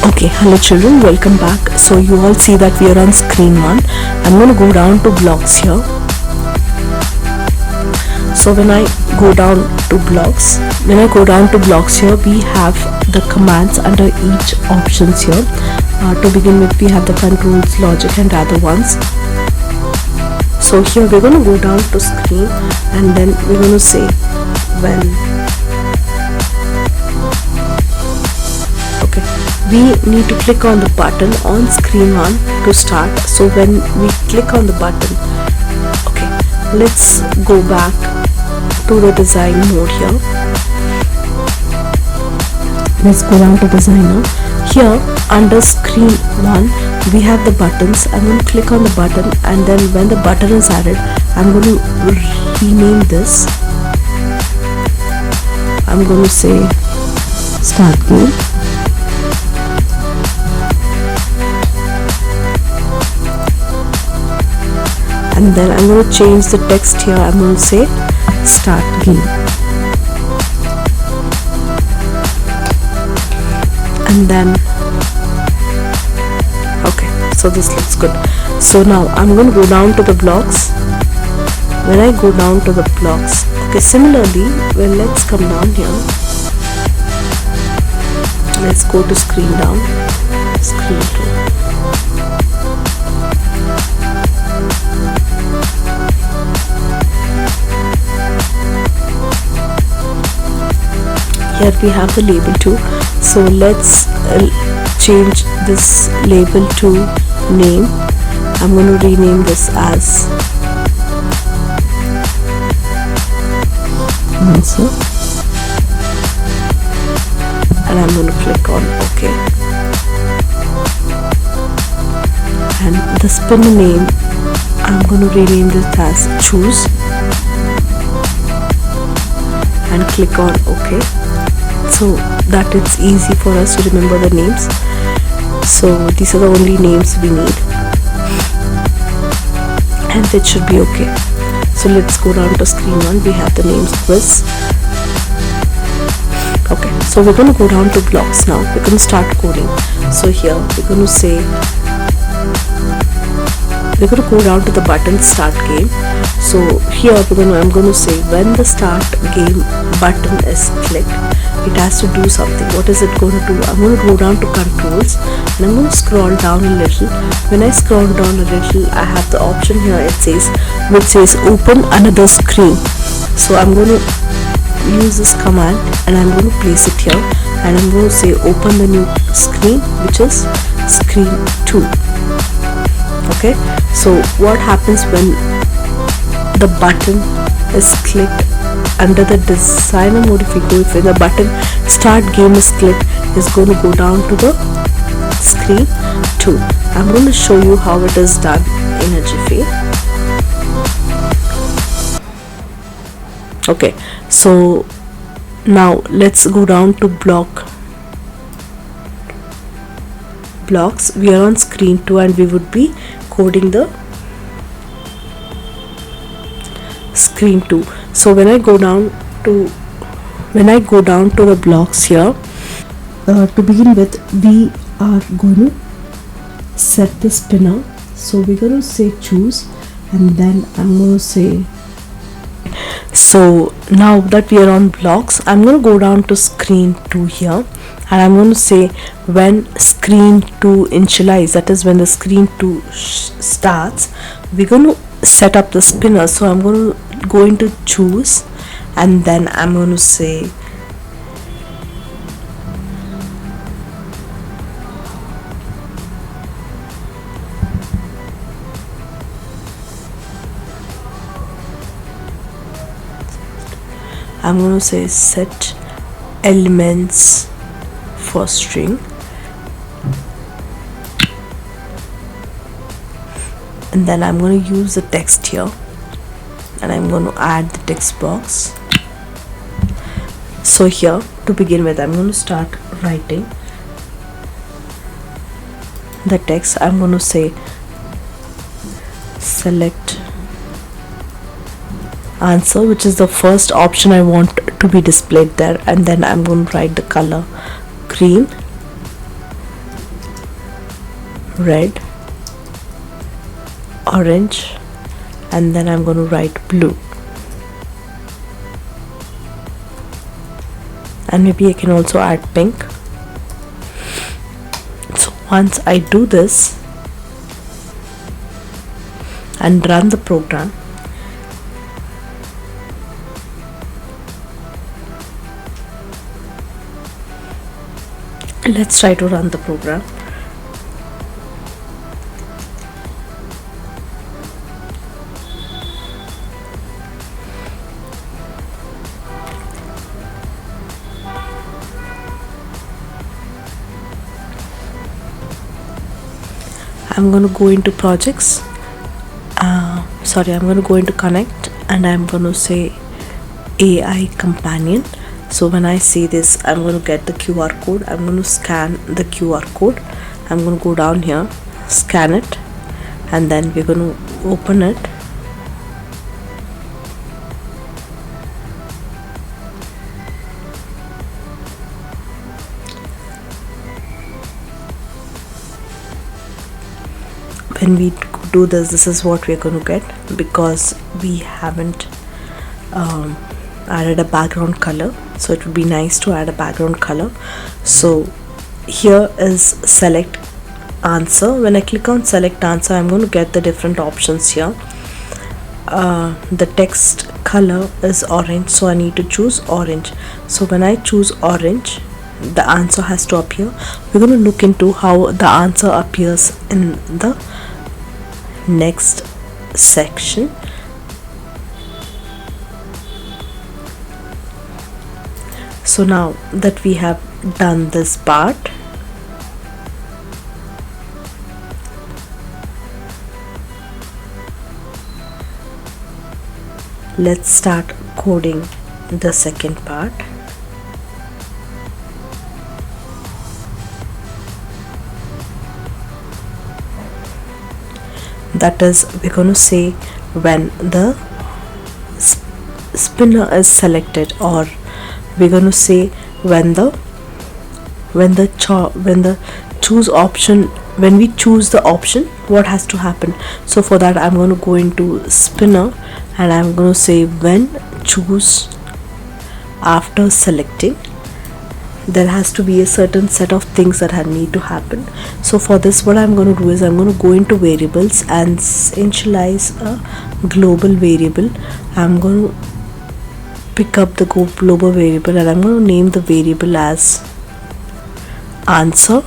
Okay, hello children, welcome back. So you all see that we are on screen 1. I'm going to go down to blocks here. So when I go down to blocks here, we have the commands under each options here. To begin with, we have the controls, logic and other ones. So here we're going to go down to screen and then we're going to say when. Okay, we need to click on the button on screen 1 to start. So when we click on the button, okay, let's go back to the design mode here. Let's go down to designer. Here under screen 1 we have the buttons. I'm going to click on the button and then when the button is added, I'm going to rename this. I'm going to say start game. And then I'm going to change the text here. I'm going to say start game. And then okay, so this looks good. So now I'm going to go down to the blocks. When I go down to the blocks, okay, similarly, well, let's come down here. Let's go to screen down, screen 2. Here we have the label 2. So let's change this label to name. I'm going to rename this as answer and I'm going to click on OK. And the spinner name, I'm going to rename this as choose and click on OK. So that it's easy for us to remember the names. So these are the only names we need and it should be okay. So let's go down to screen 1. We have the names quiz. Okay, so we're going to go down to blocks now. We're going to start coding. So here we're going to say, we're going to go down to the button start game. So here I'm going to say when the start game button is clicked, it has to do something. What is it going to do? I'm going to go down to controls and I'm going to scroll down a little. When I scroll down a little, I have the option here, which says open another screen. So I'm going to use this command and I'm going to place it here and I'm going to say open the new screen, which is screen 2. Okay, so what happens when the button is clicked under the designer mode? If the button start game is clicked, is going to go down to the screen 2. I'm going to show you how it is done in a jiffy. Okay, so now let's go down to blocks. We are on screen 2 and we would be coding the screen 2. So when I go down to the blocks here, to begin with, we are going to set the spinner. So we're going to say choose and then I'm going to say. So now that we are on blocks, I'm going to go down to screen 2 here and I'm going to say when screen 2 initialize, that is when the screen 2 starts, we're going to set up the spinner. So I'm going to go into choose and then I'm going to say set elements for string and then I'm going to use the text here and I'm going to add the text box. So here to begin with, I'm going to start writing the text. I'm going to say select answer, which is the first option I want to be displayed there, and then I'm going to write the color green red, orange, and then I'm going to write blue. And maybe I can also add pink. So once I do this and run the program, let's try to run the program. I'm going to go into projects, I'm going to go into connect, and I'm going to say AI companion. So when I see this, I'm going to get the QR code. I'm going to scan the QR code. I'm going to go down here, scan it, and then we're going to open it. When we do this, this is what we're going to get, because we haven't added a background color. So it would be nice to add a background color. So here is select answer. When I click on select answer, I'm going to get the different options here. The text color is orange, so I need to choose orange. So when I choose orange, the answer has to appear. We're going to look into how the answer appears in the next section. So now that we have done this part, let's start coding the second part. That is, we're going to say when the spinner is selected, or we're going to say when we choose the option, what has to happen. So for that, I'm going to go into spinner, and I'm going to say when choose after selecting, there has to be a certain set of things that need to happen. So for this, what I'm going to do is I'm going to go into variables and initialize a global variable. I'm going to pick up the global variable, and I'm going to name the variable as answer.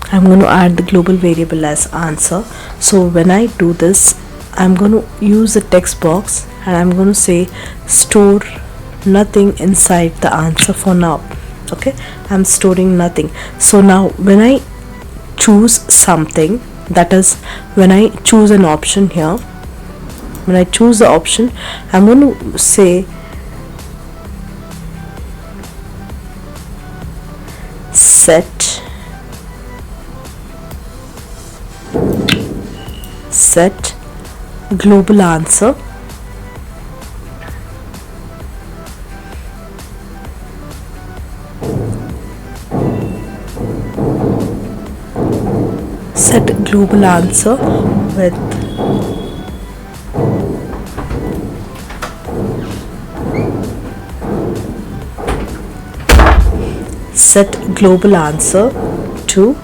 I'm going to add the global variable as answer. So when I do this, I'm going to use the text box, and I'm going to say store nothing inside the answer for now. Okay, I'm storing nothing. So now when I choose something, that is when I choose an option here, when I choose the option, I'm going to say set global answer with set global answer to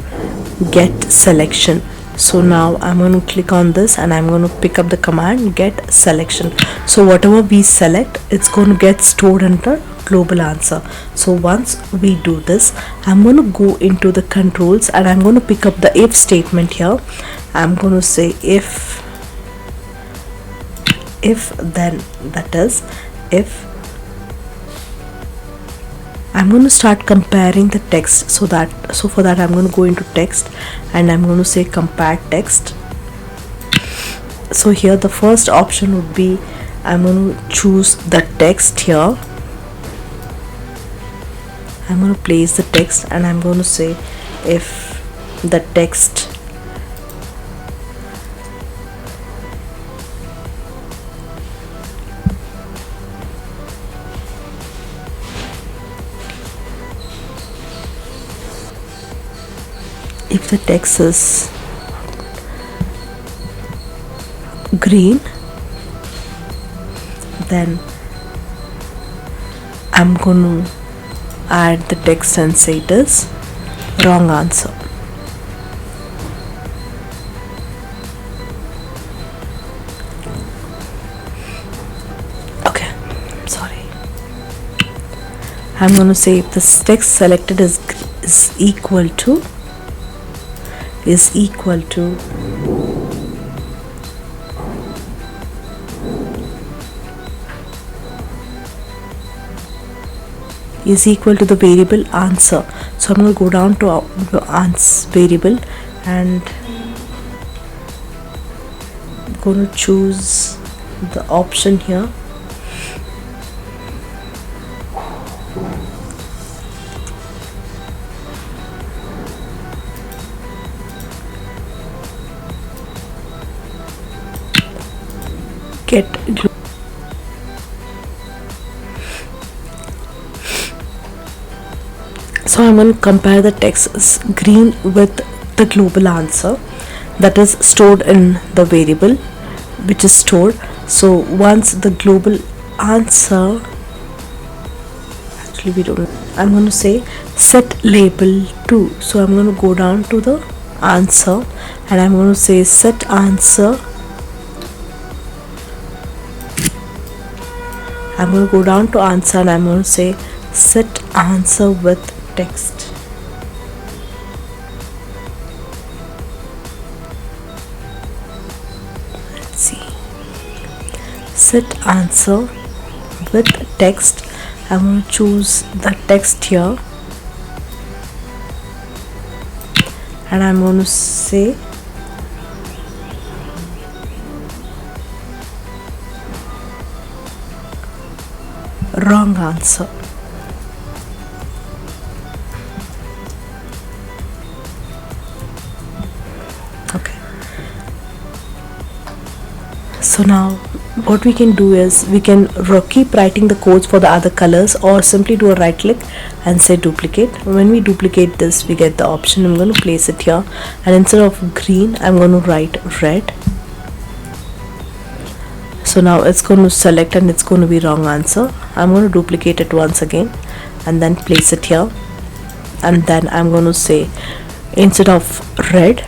get selection. So now I'm going to click on this, and I'm going to pick up the command get selection. So whatever we select, it's going to get stored under global answer. So once we do this, I'm going to go into the controls, and I'm going to pick up the if statement here. I'm going to say if then, that is if I'm going to start comparing the text. So for that I'm going to go into text, and I'm going to say compare text. So here the first option would be, I'm going to choose the text here. I'm going to place the text, and I'm going to say if the text if the text is green, then I'm going to add the text and say it is wrong answer. Okay, sorry. I'm going to say if the text selected is equal to is equal to the variable answer. So I'm going to go down to answer variable and I'm going to choose the option here. Get So I'm going to compare the text green with the global answer that is stored in the variable which is stored. So once the global answer, actually we don't, I'm going to say set label to. So I'm going to go down to the answer and I'm going to say set answer. I'm going to go down to answer and I'm going to say set answer with text. Let's see. Set answer with text. I'm going to choose the text here and I'm going to say wrong answer. Okay. So now what we can do is we can keep writing the codes for the other colors or simply do a right click and say duplicate. When we duplicate this, we get the option. I'm going to place it here and instead of green, I'm going to write red. So now it's going to select and it's going to be wrong answer. I'm going to duplicate it once again and then place it here and then I'm going to say instead of red,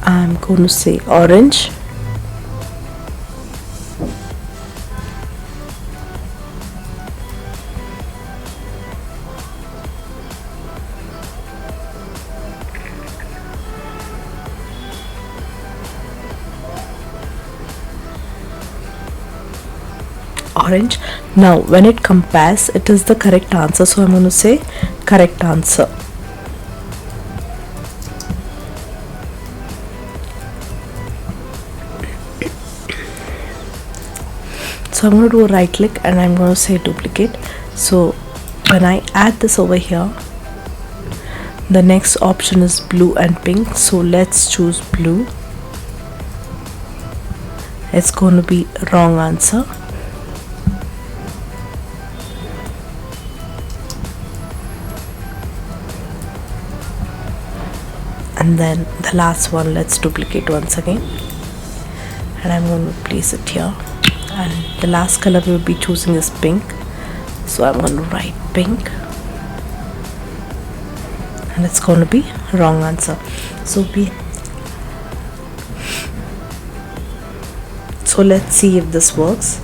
I'm going to say orange. Orange. Now when it compares, it is the correct answer, so I'm going to say correct answer. So I'm going to do a right click and I'm going to say duplicate. So when I add this over here, the next option is blue and pink, so let's choose blue. It's going to be wrong answer. And then the last one, let's duplicate once again and I'm going to place it here and the last color we will be choosing is pink, so I'm going to write pink and it's going to be wrong answer. So let's see if this works.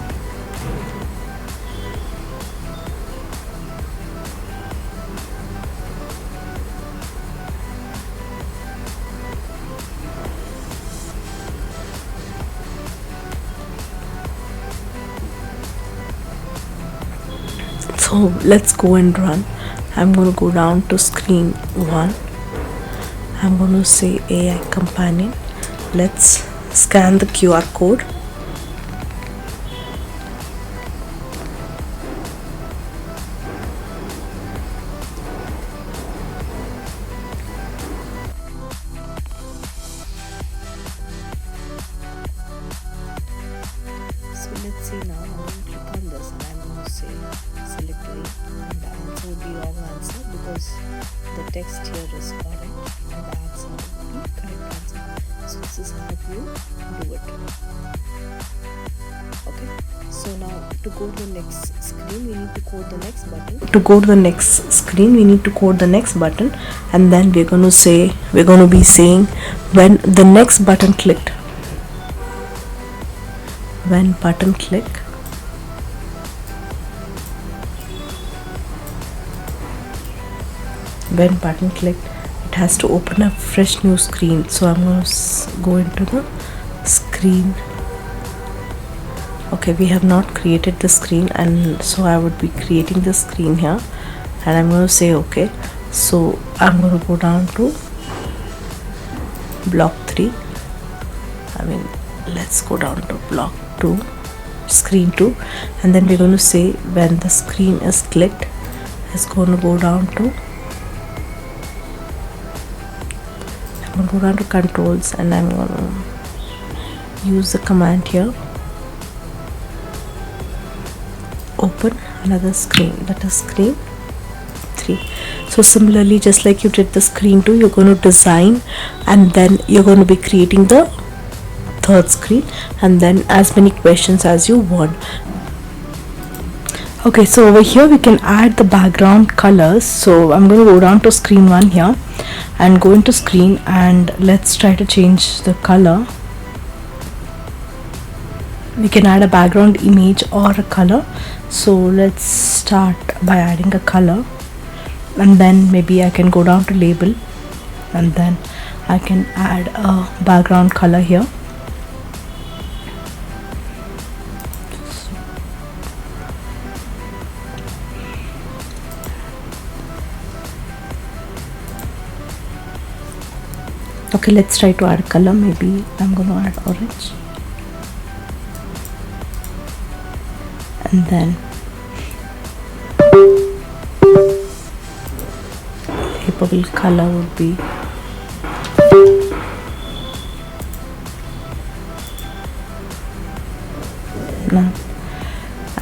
So let's go and run. I'm going to go down to screen 1. I'm going to say AI companion. Let's scan the QR code. So let's see now. I'm going to click on this and I'm going to say select A and the answer would be wrong answer because the text here is correct and the answer would be correct answer. So this is how you do it. Okay, so now to go to the next screen we need to code the next button. To go to the next screen we need to code the next button, and then we're going to be saying when the next button clicked. When button click, it has to open a fresh new screen. So I'm going to go into the screen. Okay, we have not created the screen, and so I would be creating the screen here, and I'm going to say okay. So I'm going to go down to block 3. Let's go down to block 2, screen 2, and then we're going to say when the screen is clicked, it's going to go down to controls, and I'm going to use the command here, open another screen, that is screen 3. So similarly, just like you did the screen 2, you're going to design and then you're going to be creating the third screen, and then as many questions as you want. Okay, so over here we can add the background colors. So I'm going to go down to screen 1 here and go into screen, and let's try to change the color. We can add a background image or a color. So let's start by adding a color, and then maybe I can go down to label, and then I can add a background color here. Okay, let's try to add a color. Maybe I'm going to add orange, and then purple color would be now,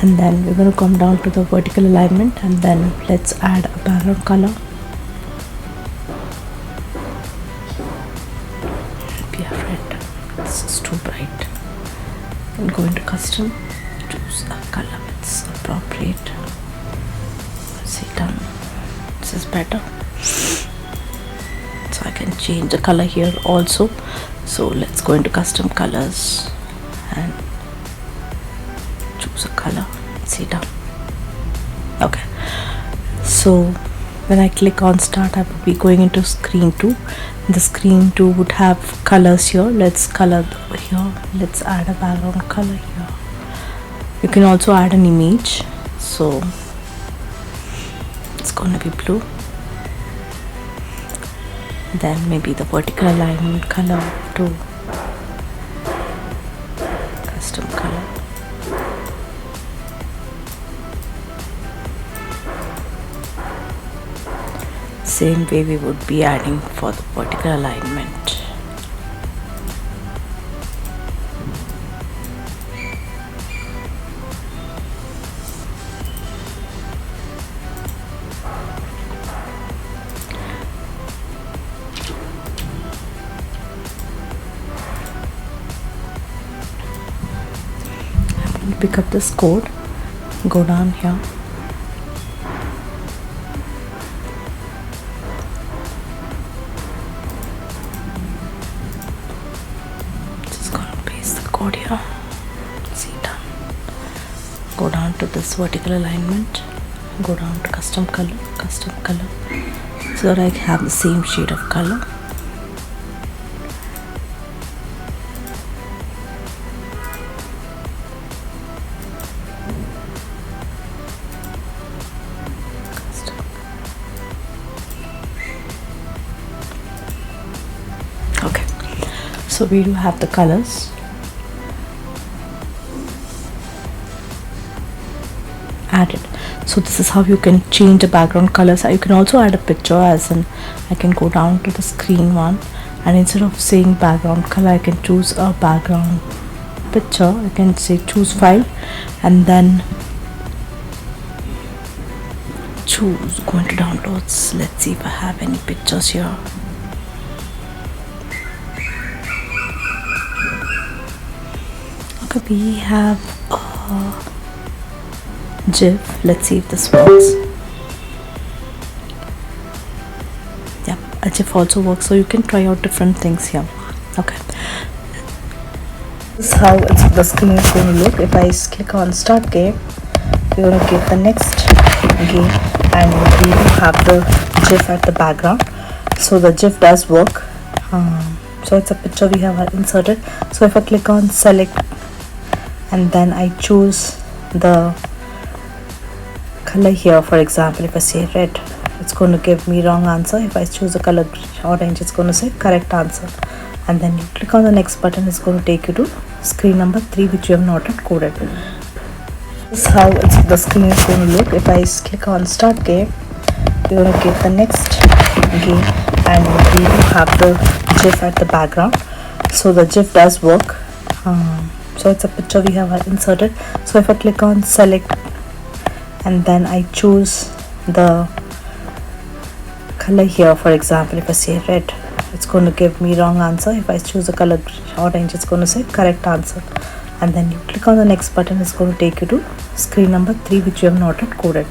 and then we're going to come down to the vertical alignment, and then let's add a background color. Be a red, this is too bright. And go into custom, choose a color that's appropriate. See, done. This is better. So I can change the color here also. So let's go into custom colors and choose a color. See, done. Okay, so when I click on start, I will be going into screen 2. The screen 2 would have colors here. Let's color here. Let's add a background color here. You can also add an image, so it's going to be blue. Then maybe the vertical alignment color to custom color. Same way we would be adding for the vertical alignment. Pick up this code, go down here, just gonna paste the code here. See, done. Go down to this vertical alignment, go down to custom color, so that I have the same shade of color. So we do have the colors. Added. So this is how you can change the background colors. You can also add a picture, as in I can go down to the screen 1, and instead of saying background color, I can choose a background picture. I can say choose file, and then choose, go into downloads. Let's see if I have any pictures here. Okay, we have a GIF. Let's see if this works. Yeah, a GIF also works, so you can try out different things here. Okay, this is how the screen is going to look. If I click on start game, we're going to get the next game, and we do have the GIF at the background, so the GIF does work. So it's a picture we have inserted. So if I click on select and then I choose the color here, for example, if I say red, it's going to give me wrong answer. If I choose the color orange, it's going to say correct answer. And then you click on the next button, it's going to take you to screen number 3, which you have not yet coded. This is how the screen is going to look. If I click on start game, we're going to get the next game, and we do have the GIF at the background, so the GIF does work. So it's a picture we have inserted. So if I click on select and then I choose the color here, for example, if I say red, it's going to give me wrong answer. If I choose the color orange, it's going to say correct answer. And then you click on the next button, it's going to take you to screen number 3, which you have not yet coded.